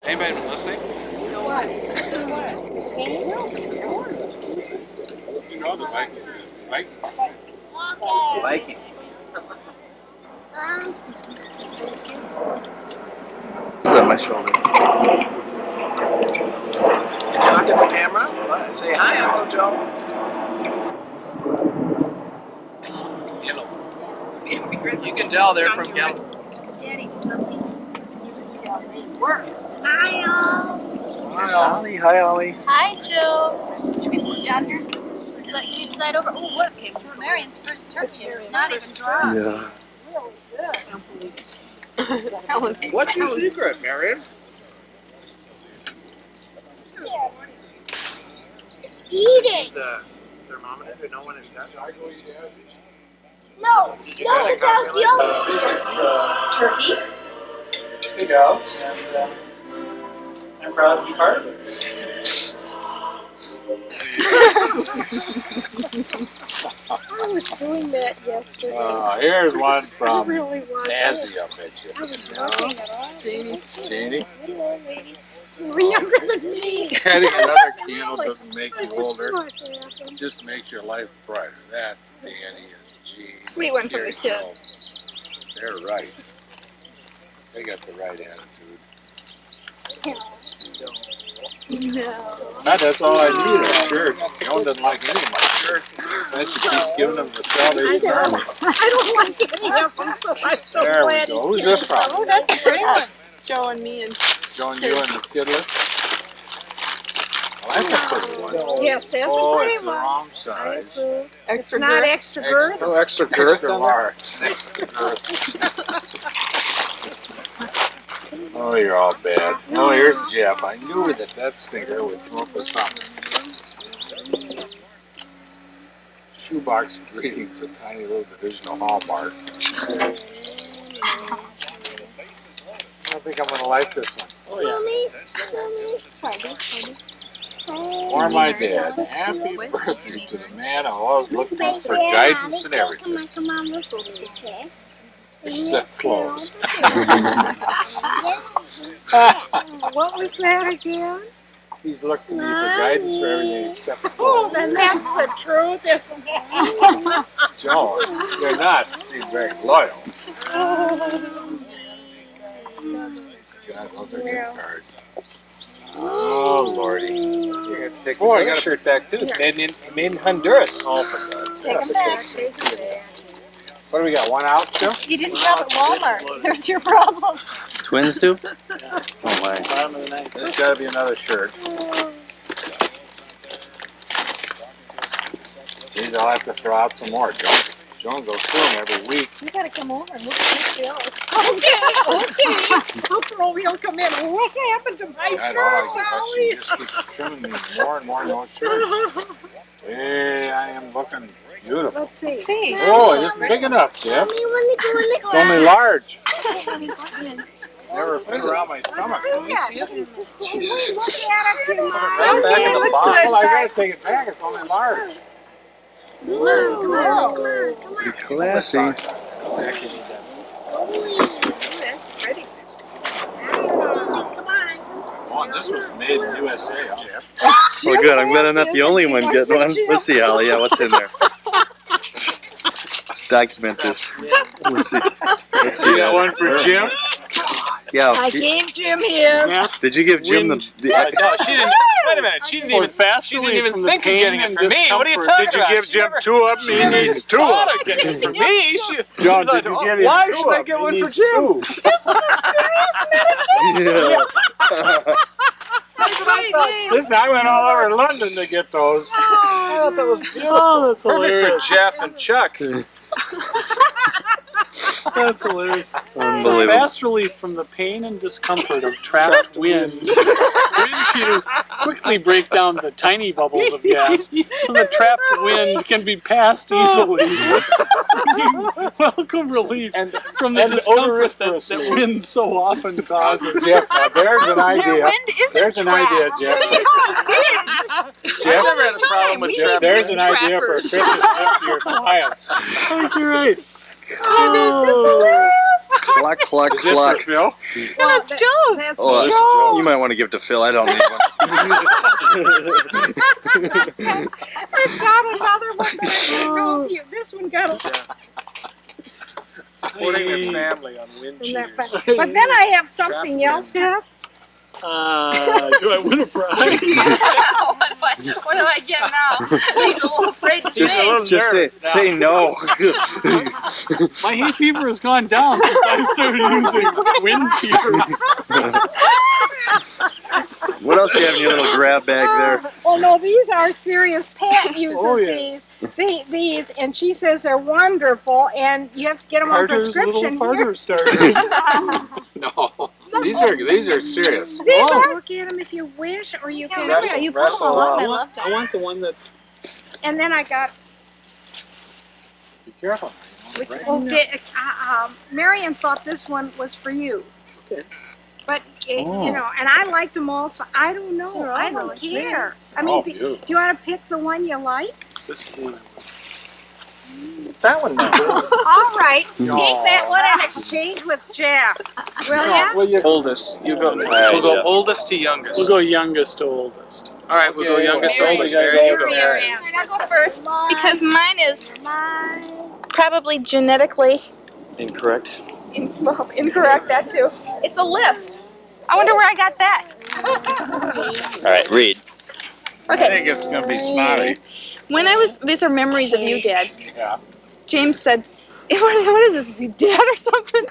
Anybody been listening? What? What? You know the Viking. Viking. This is on my shoulder. Look at the camera. Say hi, Uncle Joe. Hello. You can tell they're from California. Daddy, work. Hi, There's Holly. Hi, Holly. Hi, Joe. Should we put down here? Can you slide over? Oh, look, it's Marion's first turkey. It's not even dry. Yeah. What's your secret, Marion? Eating. The thermometer to know when it's done? No, no, without the turkey. Good job, and I'm proud to be part of it. I was doing that yesterday. Here's one I from really was. Nazzy, I bet you. I was looking at all Janie. these little old ladies who were younger than me. Adding another candle doesn't make you I older. just thought that happened. Just makes your life brighter. That's Danny and Jean. Sweet one for the Gary kids. Cole. They're right. They got the right attitude. No. That's all I need, a shirt. Joan doesn't like any of my shirts. Then she keeps giving them to Salvation Army. I don't like any of them, so I'm so There we glad. go. Who's this from? Oh, that's a great one. Joe and me and Joan, you and the kidlet? Well, that's a pretty one. yes, that's Oh, a great it's the one. wrong I size. approve. It's Extra not girth? extra girth. No extra girth Extra on there? large. Extra girth. Oh, you're all bad. Oh, here's Jeff. I knew that stinker would come up with something. Shoebox greetings, a tiny little division of Hallmark. I think I'm gonna like this one. Oh yeah. For my dad, happy birthday to the man I always looked to for guidance and everything. Come on, let's go speak. Except clothes. What was that again? He's looked to me for guidance for everything except Oh, clothes. then that's the truth, isn't it? Joe, they're not being very loyal. God, those are good cards. Oh, Lordy. You're gonna take this other shirt back too. It's made in Honduras. Oh, for God's sake. Take them back. Take them back. What do we got? 1 ounce, Joe? You didn't shop at Walmart. There's your problem. Twins too? Yeah. Oh my. Bottom of the night. There's got to be another shirt. Geez, I'll have to throw out some more, Joe. Joan goes through them every week. You gotta come over and look at this bill. Okay. He'll come in. What's happened to my God, shirt, she just keeps trimming me more and more in those shirts. Hey, I am looking beautiful. Let's see. See. Oh, it isn't big enough, Jeff. It's only large. Never fit around my stomach. Jesus. Look at it. Right back in the looks box. good. Well, I gotta take it back. It's only large. Be classy. That's pretty. Oh, and this was made in USA, Jeff. So good. I'm glad I'm not the only one getting one. Let's see, Holly. Yeah, what's in there? Let's document this. Let's see. Let's see. You got one for Jim? Yeah. I gave Jim his. Did you give Jim the? No, she didn't. Wait a minute. She didn't even think of getting it for me. What are you talking Did you about? give Jim 2 of them? He needs 2 thought of of getting it for them. me. John, did you give him Why 2 should I of get them? one He for needs Jim? 2. This is a serious Yeah. Listen, I went all over London to get those. I thought that was beautiful. Oh, that's Perfect hilarious. for Jeff and Chuck. That's hilarious. Unbelievable. Fast relief from the pain and discomfort of trapped wind. Wind cheaters quickly break down the tiny bubbles of gas so the trapped wind can be passed easily. Welcome relief from the and discomfort that odoriferous. wind so often causes. Jeff, now there's an Their idea. wind isn't There's an idea, Jeff. I've never had a problem with trapped There's wind. an idea for a Christmas gift for your clients. Oh, you're right. Oh, that's just hilarious. Cluck, cluck, Is this cluck. for Phil? That's Joe's. That's Oh, this is Joe. you might want to give to Phil. I don't need one. I've got another one, but I don't know if you. This one got a. Supporting their family on wind But cheaters. then I have something else, Jeff. Do I win a prize? what do I get now? He's a little afraid to Just, say. just say no. My hay fever has gone down since I started using wind cheaters. What else do you have in your little grab bag there? Well, no, these are serious. Pat uses Oh, yeah. these, and she says they're wonderful, and you have to get them on Carter's little prescription. farter starters. No, these are serious. These are. Look at them if you wish, or you can. Wrestle- you put wrestle them all off. on. I want the one that. And then I got. Be careful. Marion thought this one was for you. Okay. But you know, and I liked them all, so I don't know. I don't care. I mean, do you want to pick the one you like? This is one. That one, no. All right, take that one and exchange with Jeff. Will ya? Well, you Oldest. You go. right, We'll go Jeff. oldest to youngest. We'll go youngest to oldest. All right, we'll go youngest to Mary, oldest. you gotta Mary, you go go. Mary. I'll go first because mine is probably genetically Incorrect. incorrect. That too. It's a list. I wonder where I got that. All right, read. I Okay. think it's gonna be snotty. When I was, these are memories of you, Dad. Yeah. James said, what is this, is he dead or something?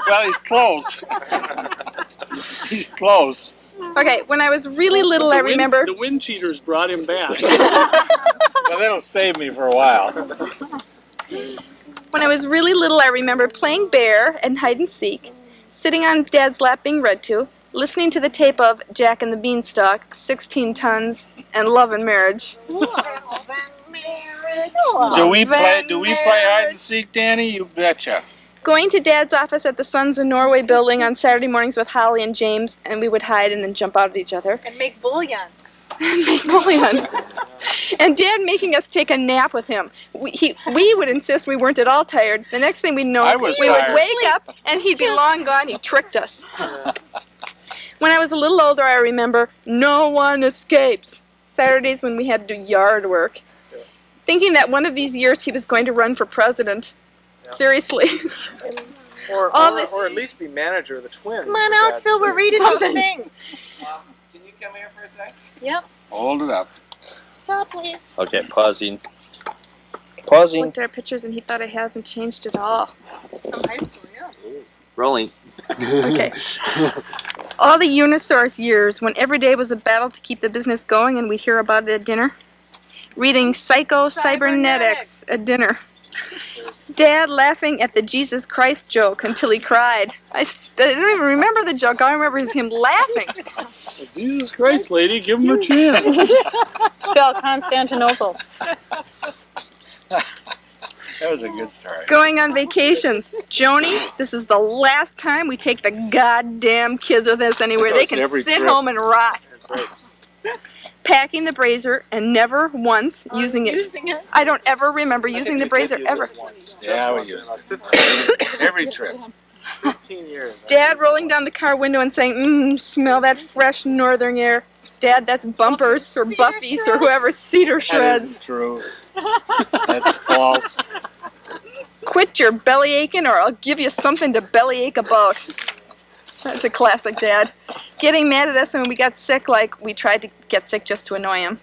Well, he's close. He's close. Okay, when I was really little, I remember. The wind cheaters brought him back. Well, that'll save me for a while. When I was really little, I remember playing bear and hide and seek, sitting on Dad's lap being read to, listening to the tape of Jack and the Beanstalk, 16 Tons, and Love and Marriage. Do we play hide and seek, Danny? You betcha. Going to Dad's office at the Sons of Norway building on Saturday mornings with Holly and James, and we would hide and then jump out at each other. And make bouillon. Make bouillon. And Dad making us take a nap with him. We would insist we weren't at all tired. The next thing we'd know, I was we would tired. wake up and he'd be long gone. He tricked us. When I was a little older, I remember no one escapes. Saturdays when we had to do yard work. Thinking that one of these years he was going to run for president. Yeah. Seriously. Or at least be manager of the Twins. Come on out, Phil. We're reading those Something. things. Can you come here for a sec? Yep. Hold it up. Stop, please. Okay, pausing. Pausing. Looked at our pictures and he thought I hadn't changed at all. From high school, yeah. Rolling. Okay. All the Unisource years when every day was a battle to keep the business going and we'd hear about it at dinner. Reading Psycho-Cybernetics at dinner. Dad laughing at the Jesus Christ joke until he cried. I don't even remember the joke. All I remember is him laughing. Jesus Christ, lady, give him a chance. Spell Constantinople. That was a good story. Going on vacations. Joni, this is the last time we take the goddamn kids with us anywhere. They can Every sit trip. home and rot. Packing the brazier and never once using it. I don't ever remember using the brazier ever. Yeah, we used it. Every trip. 15 years. Dad rolling down the car window and saying, smell that fresh northern air. Dad, that's Bumpers or Buffy's or whoever, cedar That shreds. isn't true. That's false. Quit your belly aching or I'll give you something to bellyache about. That's a classic, Dad. Getting mad at us when we got sick like we tried to get sick just to annoy him.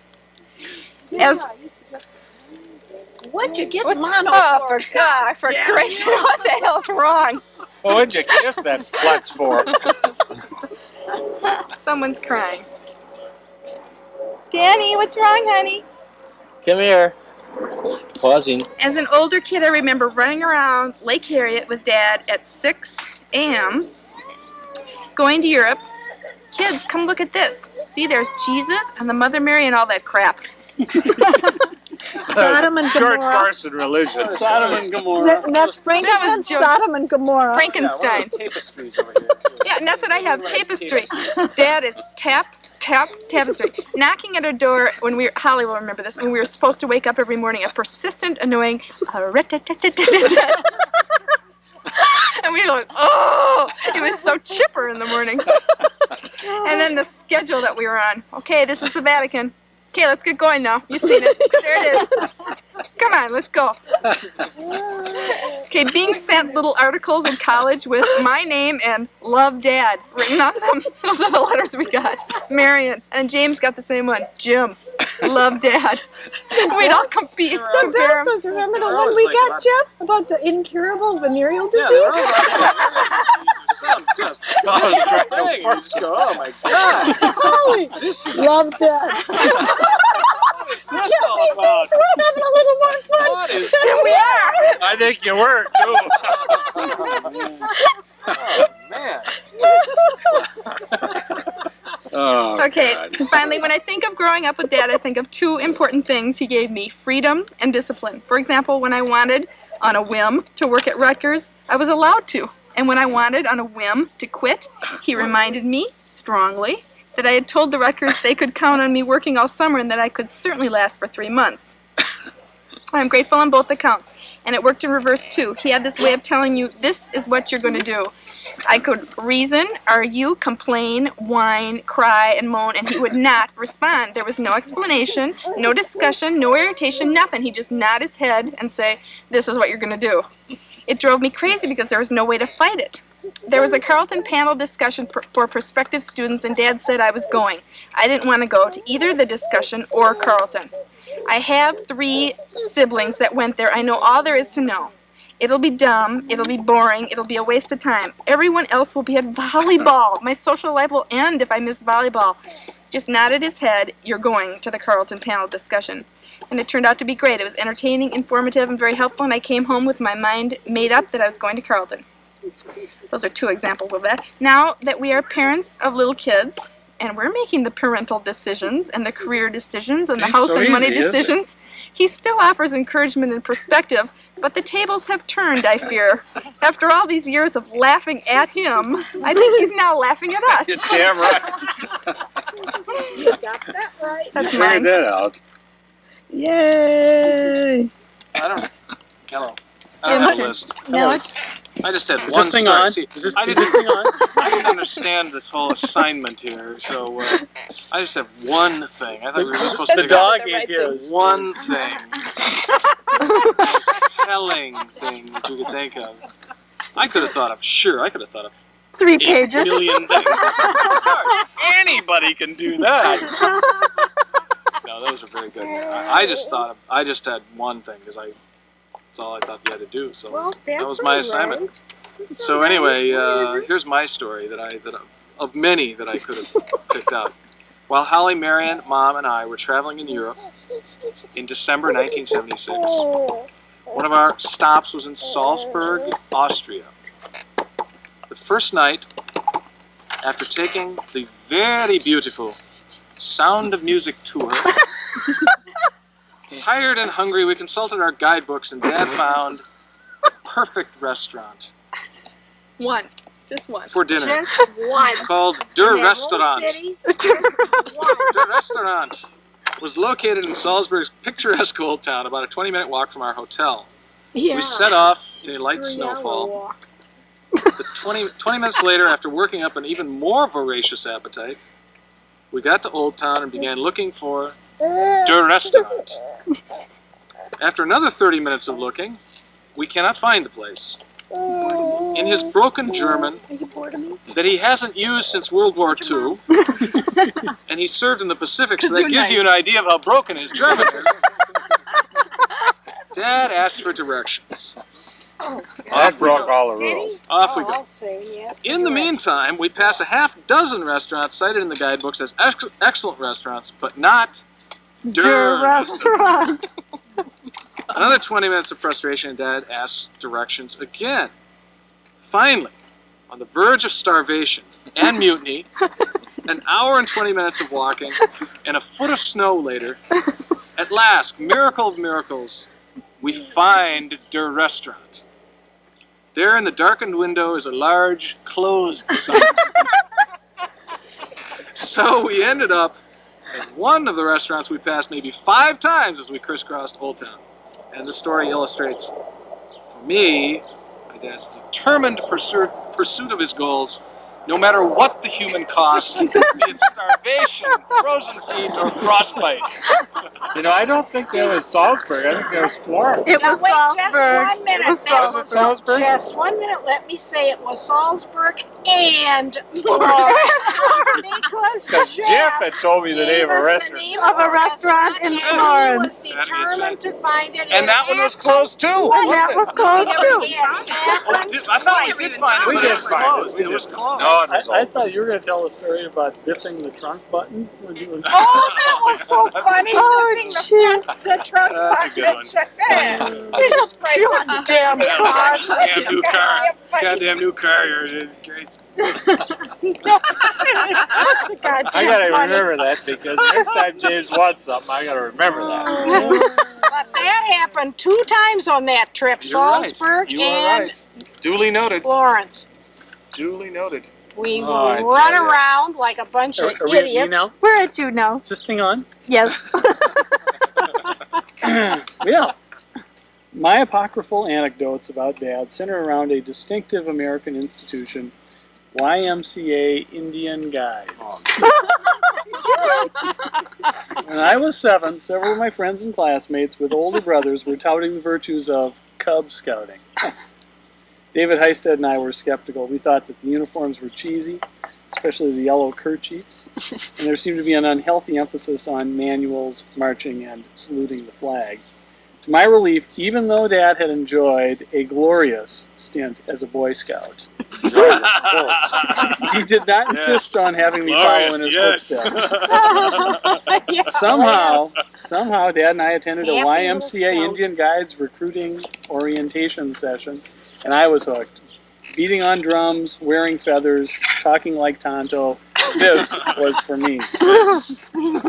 What'd you get What? mono Oh, for? for Christ's sake, what the hell's wrong? Well, what'd you kiss that klutz for? Someone's crying. Danny, what's wrong, honey? Come here. Pausing. As an older kid, I remember running around Lake Harriet with Dad at 6 a.m., going to Europe. Kids, come look at this. See, there's Jesus and the Mother Mary and all that crap. Sodom and Short Gomorrah. course in religion. Sodom and Gomorrah. That's Frankenstein's Joe- Sodom and Gomorrah. Frankenstein. Tapestries over here. Yeah, and that's what I have, tapestry. Dad, it's tap, tap, tapestry. Knocking at our door when we were, Holly will remember this, when we were supposed to wake up every morning, a persistent, annoying rat-tat-tat-tat-tat-tat. And we were like, oh, it was so chipper in the morning. And then the schedule that we were on. Okay, this is the Vatican. Okay, let's get going now. You've seen it. There it is. Come on, let's go. Okay, being sent little articles in college with my name and Love Dad written on them. Those are the letters we got. Marion. And James got the same one. Jim. Love Dad. We'd all compete. The best was, remember the one we got, Jeff? About the incurable venereal disease? Oh my God. Holy, This is Love Dad. What is this all about? We're having a little more fun. What is than this? we are. I think you were too. Oh man. Oh, Okay, God. and finally, when I think of growing up with Dad, I think of two important things he gave me: freedom and discipline. For example, when I wanted, on a whim, to work at Rutgers, I was allowed to. And when I wanted, on a whim, to quit, he reminded me, strongly, that I had told the Rutgers they could count on me working all summer and that I could certainly last for 3 months. I'm grateful on both accounts, and it worked in reverse too. He had this way of telling you, this is what you're going to do. I could reason, argue, complain, whine, cry, and moan, and he would not respond. There was no explanation, no discussion, no irritation, nothing. He'd just nod his head and say, this is what you're going to do. It drove me crazy because there was no way to fight it. There was a Carleton panel discussion for prospective students, and Dad said I was going. I didn't want to go to either the discussion or Carleton. I have 3 siblings that went there. I know all there is to know. It'll be dumb, it'll be boring, it'll be a waste of time. Everyone else will be at volleyball. My social life will end if I miss volleyball. Just nodded his head, you're going to the Carleton panel discussion. And it turned out to be great. It was entertaining, informative, and very helpful, and I came home with my mind made up that I was going to Carleton. Those are 2 examples of that. Now that we are parents of little kids, and we're making the parental decisions and the career decisions and the house and money decisions, he still offers encouragement and perspective, but the tables have turned, I fear. After all these years of laughing at him, I think he's now laughing at us. You're damn right. You got that right. That's You mine. figured that out. Yay. I don't. Hello. I don't have a list. Now it's I just had Is one this thing story. on? See, Is this I thing didn't, on? I didn't understand this whole assignment here, so I just have one thing. I thought we were just supposed to The pick out dog ate his. one thing. Most telling thing that you could think of. I could have thought of 3 8 pages. million things. Of course, anybody can do that. No, those are very good. I just had one thing because that's all I thought you had to do. So Well, that that's was my all assignment. right. That's So all right. anyway, Whatever. here's my story of many that I could have picked out. While Holly, Marion, Mom, and I were traveling in Europe in December 1976, one of our stops was in Salzburg, Austria. The first night, after taking the very beautiful Sound of Music tour, tired and hungry, we consulted our guidebooks, and Dad found a perfect restaurant One. Just one. for dinner Just one. called In Der that whole Restaurant. city, just one. Der Restaurant was located in Salzburg's picturesque old town, about a 20-minute walk from our hotel. Yeah. We set off in a light 3-hour snowfall. walk. But 20 minutes later, after working up an even more voracious appetite, we got to Old Town and began looking for Der Restaurant. After another 30 minutes of looking, we cannot find the place. In his broken German, Are you bored of me? that he hasn't used since World War II, and he served in the Pacific, so that gives you an idea of how broken his German is, Dad asked for directions. That broke all the Did he? rules. Off we Oh, go. I'll say yes. In the meantime, we pass a half-dozen restaurants cited in the guidebooks as excellent restaurants, but not Der Restaurant. Another 20 minutes of frustration, and Dad asks directions again. Finally, on the verge of starvation and mutiny, an hour and 20 minutes of walking, and a foot of snow later, at last, miracle of miracles, we find Der Restaurant. There in the darkened window is a large closed sign. So we ended up at one of the restaurants we passed maybe 5 times as we crisscrossed Old Town. And the story illustrates, for me, I Dad's determined pursuit of his goals, no matter what the human cost, be it starvation, frozen feet, or frostbite. You know, I don't think that was Salzburg. I think that was Florence. It Now was wait, Salzburg. just 1 minute. It was That Salzburg. Salzburg? Just 1 minute. Let me say it was Salzburg and Florence. Because Jeff had told me the name of a restaurant. Of a restaurant in Florence. He was determined to find it. And that one was closed too. And that was closed too. I thought we did find it, We but did it was find it. closed. We It did was find closed. No, it was I thought you were going to tell a story about biffing the trunk button when he was. Oh, that was so funny. Oh, Lifting the trunk That's a good one. Just damn car. Damn new car. Goddamn new car. You're great. That's a goddamn I gotta funny. remember that because next time James wants something, I gotta remember that. But that happened 2 times on that trip, You're right. Salzburg You are and right. Duly noted. Florence. Duly noted. We Oh, I would run tell ya. around like a bunch of Are we at me idiots. now? We're at you now. Is this thing on? Yes. Yeah. My apocryphal anecdotes about Dad center around a distinctive American institution, YMCA Indian Guides. When I was 7, several of my friends and classmates with older brothers were touting the virtues of Cub Scouting. David Heisted and I were skeptical. We thought that the uniforms were cheesy, especially the yellow kerchiefs, and there seemed to be an unhealthy emphasis on manuals, marching, and saluting the flag. To my relief, even though Dad had enjoyed a glorious stint as a Boy Scout, he did not insist on having me follow in his footsteps. Somehow, Dad and I attended a Happy little YMCA scout. Indian Guides recruiting orientation session, and I was hooked. Beating on drums, wearing feathers, talking like Tonto. This was for me.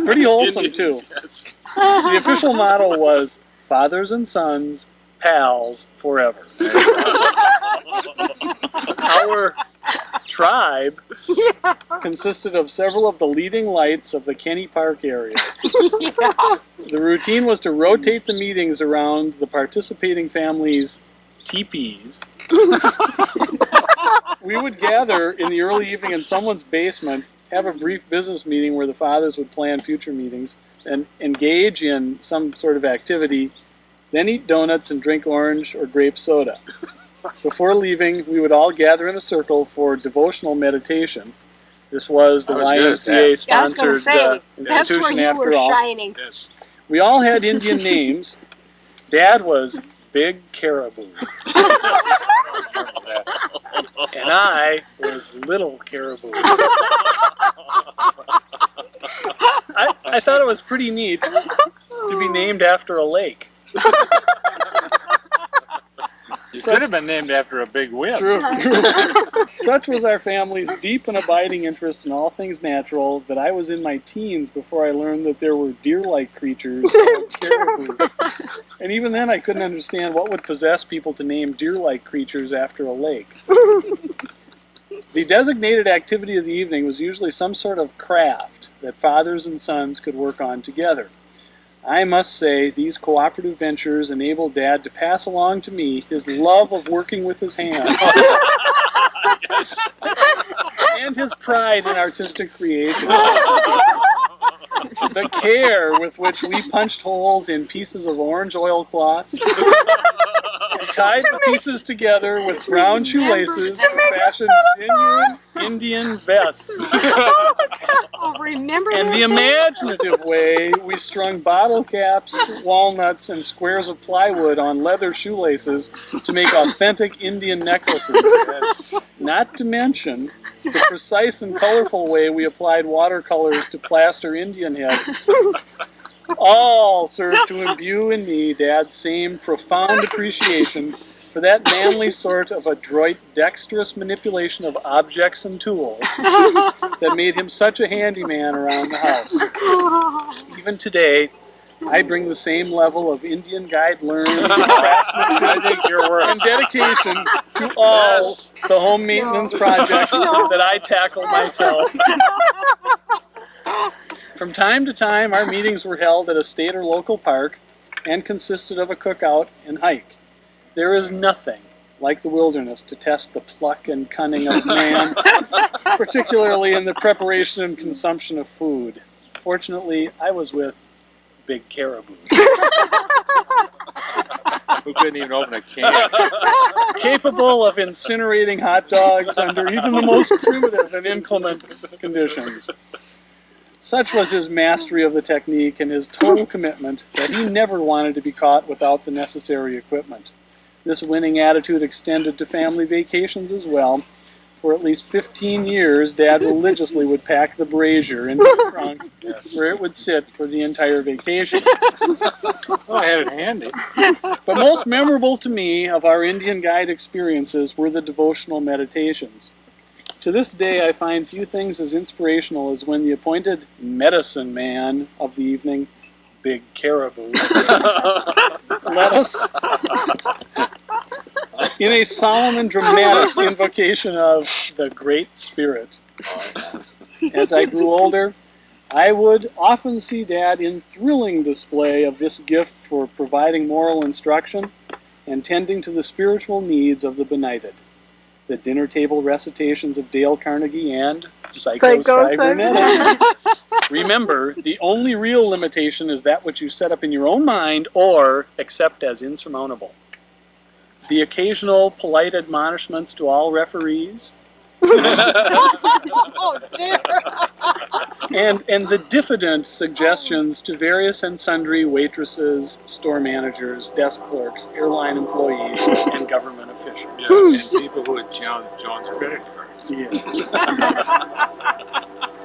Pretty wholesome, too. Yes. The official motto was, fathers and sons, pals forever. Our tribe consisted of several of the leading lights of the Kenny Park area. The routine was to rotate the meetings around the participating families' teepees. We would gather in the early evening in someone's basement, have a brief business meeting where the fathers would plan future meetings, and engage in some sort of activity, then eat donuts and drink orange or grape soda. Before leaving, we would all gather in a circle for devotional meditation. This was the I was good at YMCA I was going to sponsored say, that's where institution you after were all. shining. Yes. We all had Indian names. Dad was Big Caribou. And I was Little Caribou. I thought it was pretty neat to be named after a lake. You could have been named after a big wind. True. Such was our family's deep and abiding interest in all things natural that I was in my teens before I learned that there were deer-like creatures called caribou. And even then I couldn't understand what would possess people to name deer-like creatures after a lake. The designated activity of the evening was usually some sort of craft that fathers and sons could work on together. I must say, these cooperative ventures enabled Dad to pass along to me his love of working with his hands and his pride in artistic creation. The care with which we punched holes in pieces of orange oilcloth and tied the pieces together with brown shoelaces to fashion genuine Indian vests. Oh, remember And that the day? imaginative way we strung bottle caps, walnuts, and squares of plywood on leather shoelaces to make authentic Indian necklaces. Yes. Not to mention the precise and colorful way we applied watercolors to plaster Indian heads. All served to imbue in me Dad's same profound appreciation for that manly sort of adroit, dexterous manipulation of objects and tools that made him such a handyman around the house. Even today, I bring the same level of Indian guide learned craftsmanship and dedication to all the home maintenance projects that I tackle myself. From time to time, our meetings were held at a state or local park and consisted of a cookout and hike. There is nothing like the wilderness, to test the pluck and cunning of man, particularly in the preparation and consumption of food. Fortunately, I was with Big Caribou. Who couldn't even open a can? Capable of incinerating hot dogs under even the most primitive and inclement conditions. Such was his mastery of the technique and his total commitment that he never wanted to be caught without the necessary equipment. This winning attitude extended to family vacations as well. For at least 15 years, Dad religiously would pack the brazier into the trunk where it would sit for the entire vacation. Oh, I had it handy. But most memorable to me of our Indian guide experiences were the devotional meditations. To this day, I find few things as inspirational as when the appointed medicine man of the evening, Big Caribou, led us in a solemn and dramatic invocation of the Great Spirit. As I grew older, I would often see Dad in thrilling display of this gift for providing moral instruction and tending to the spiritual needs of the benighted. The dinner table recitations of Dale Carnegie and Psycho-Cybernetics. Remember, the only real limitation is that which you set up in your own mind or accept as insurmountable. The occasional polite admonishments to all referees. Oh dear. And the diffident suggestions to various and sundry waitresses, store managers, desk clerks, airline employees, and government officials. Yes, and people who had John's credit card. Yes.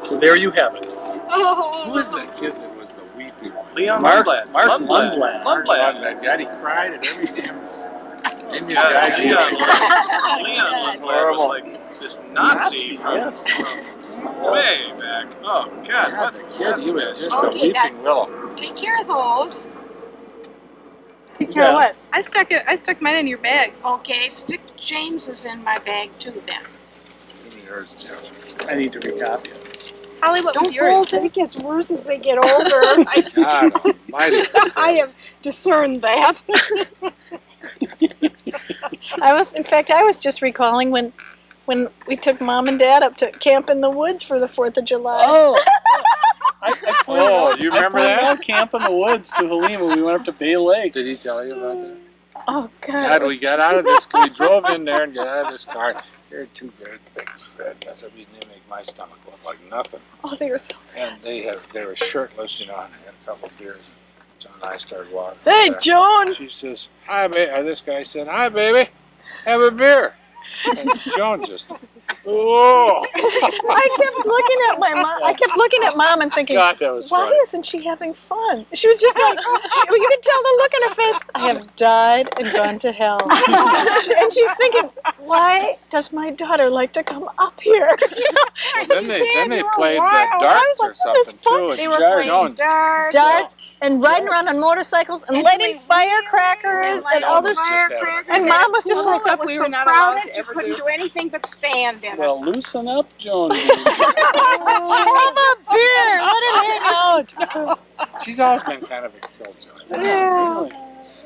So there you have it. Who was that kid that was the weepy one? Leon Mark Lundblad. Lundblad. Lundblad. Daddy cried at every damn Indian Yeah, guy. Leon Lundblad was like this Nazi from Yes. way back. Oh, God. God, What? the kid, he was just a Okay, weeping willow. Take care of those. Take care of what? I stuck mine in your bag. Okay, stick James's in my bag too then. Give me yours, Jeff. I need to recopy it. Holly, what was Don't yours? fold it, it gets worse as they get older. God almighty. I have discerned that. In fact, I was just recalling when we took Mom and Dad up to camp in the woods for the 4th of July. Oh! I pointed Oh, out, you remember I pointed that? out Camp in the Woods to Halim when we went up to Bay Lake. Did he tell you about that? Oh, God. God, we got out of this, we drove in there and got out of this car. They're two great big fat. That's what we didn't make my stomach look like nothing. Oh, they were so And they were shirtless, you know, and had a couple of beers. John and I started walking. Hey, back. Joan! She says, "Hi, baby." This guy said, "Hi, baby. Have a beer." And Joan just, oh, I kept looking at my mom. I kept looking at Mom and thinking, God, that was why funny. isn't she having fun? She was just like, you could tell the look in her face. I have died and gone to hell. And she's thinking, why does my daughter like to come up here? Then they played wild. darts I or was like, something fun. too. They And were playing Joan, darts. And riding around on motorcycles and lighting firecrackers and all this. And Mom was just like, it was we so were not allowed crowded to you ever couldn't do anything but stand in it. Well, loosen up, Joan. have a beer. Let it hang out. she's always been kind of a killjoy. Yeah.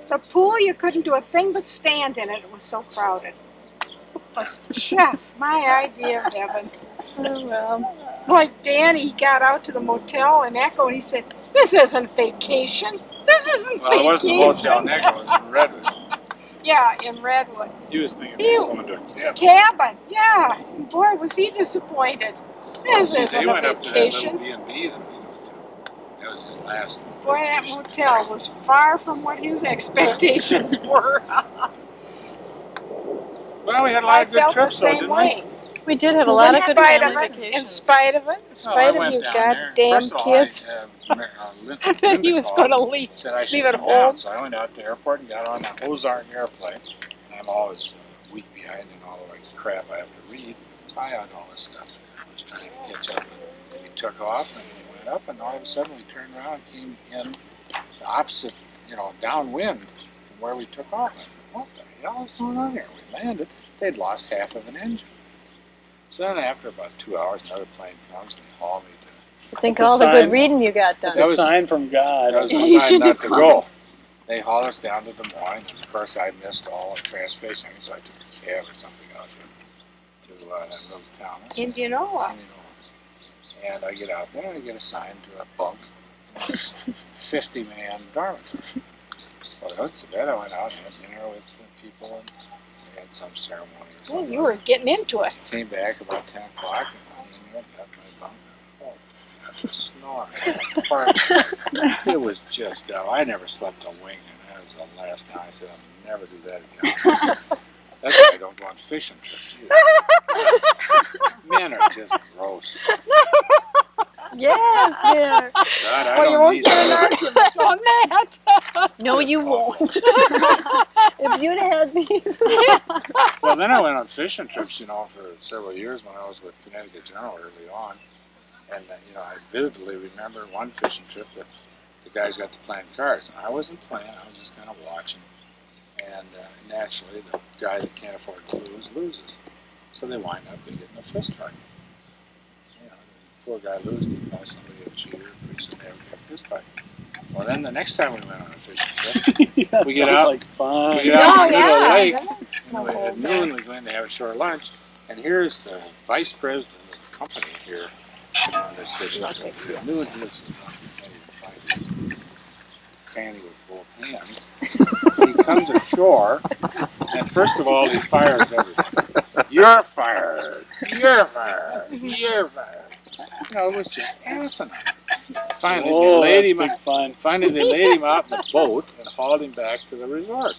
The pool, you couldn't do a thing but stand in it. It was so crowded. It was just my idea of heaven. Oh, well. Like Danny got out to the motel in Echo and he said, "This isn't vacation. This isn't Well, it wasn't vacation." Hotel Nick, it was in Redwood. Yeah, in Redwood. He was thinking he was going to a cabin. Cabin, yeah. Boy, was he disappointed. This See, isn't they a went up to that little vacation. B&B that we went to. That was his last. Boy, that motel was far from what his expectations were. Well, we had a lot I of good felt the trips, though, same didn't we? way. We did have a lot In of good spite of family it, in vacations. spite of it, in Oh, I spite of went you down there. goddamn First of all, kids. Linda He was called going to and leave. said I should leave it come down. home. So I went out to the airport and got on the Ozark airplane. I'm always a week behind in all the crap I have to read. So I had all this stuff. I was trying to catch up. And we took off and we went up, and all of a sudden we turned around and came in the opposite, downwind from where we took off. I thought, what the hell is going on here? We landed. They'd lost half of an engine. So then after about 2 hours, another plane comes and they haul me to. Think It's a all the sign. good reading you got done. It's a sign from God. That was You a sign should not have to gone. go. They hauled us down to Des Moines, and of course I missed all the transportation, so I took a cab or something out to that little town. Indianola. And I get out there and I get assigned to a bunk in this 50-man dormitory. Well, that's so bad. I went out and had dinner with the people and we had some ceremony or Well, something. you were getting into it. Came back about 10 o'clock and went in there and got my bunk. Oh, God, the snoring. It was just, I never slept a wink, and that was the last time I said I'll never do that again. That's why I don't go on fishing trips either. Men are just gross. Yes, dear. God, I Well, you don't won't need get an that. argument on that. No, you awful. won't. If you'd had these. Well, then I went on fishing trips, for several years when I was with Connecticut Journal early on. And, I vividly remember one fishing trip that the guys got to playing cards. And I wasn't playing, I was just kind of watching. And naturally, the guy that can't afford to lose, loses. So they wind up getting a fist fight. The poor guy loses, he calls somebody a cheater, pretty soon they have a fist fight. Well, then the next time we went on a fishing trip, That we get sounds out. like fun. We get out in the middle of the lake. Oh, At noon, we go in to have a short lunch. And here's the vice president of the company here on this fishing trip. At noon, he was ready to fight this fanny with both hands. He comes ashore, and first of all, he fires everything. You're fired. You're fired. You're fired. It was just asinine. Finally, they laid him out. Finally, they laid him out in the boat and hauled him back to the resort.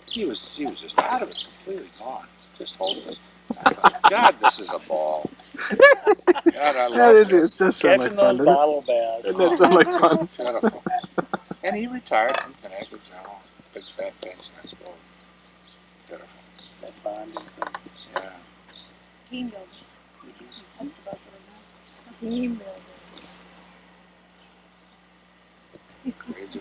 He was just out of it, completely gone, just hopeless. I thought, God, this is a ball. God, I love this. It does sound like Catching fun, those doesn't it? bottle bass. Doesn't that sound like fun? Pitiful. And he retired from Connecticut Journal, big fat pension, I suppose. Pitiful. It's that bonding thing. Yeah. Team building. That's the best word now. Team building. Crazy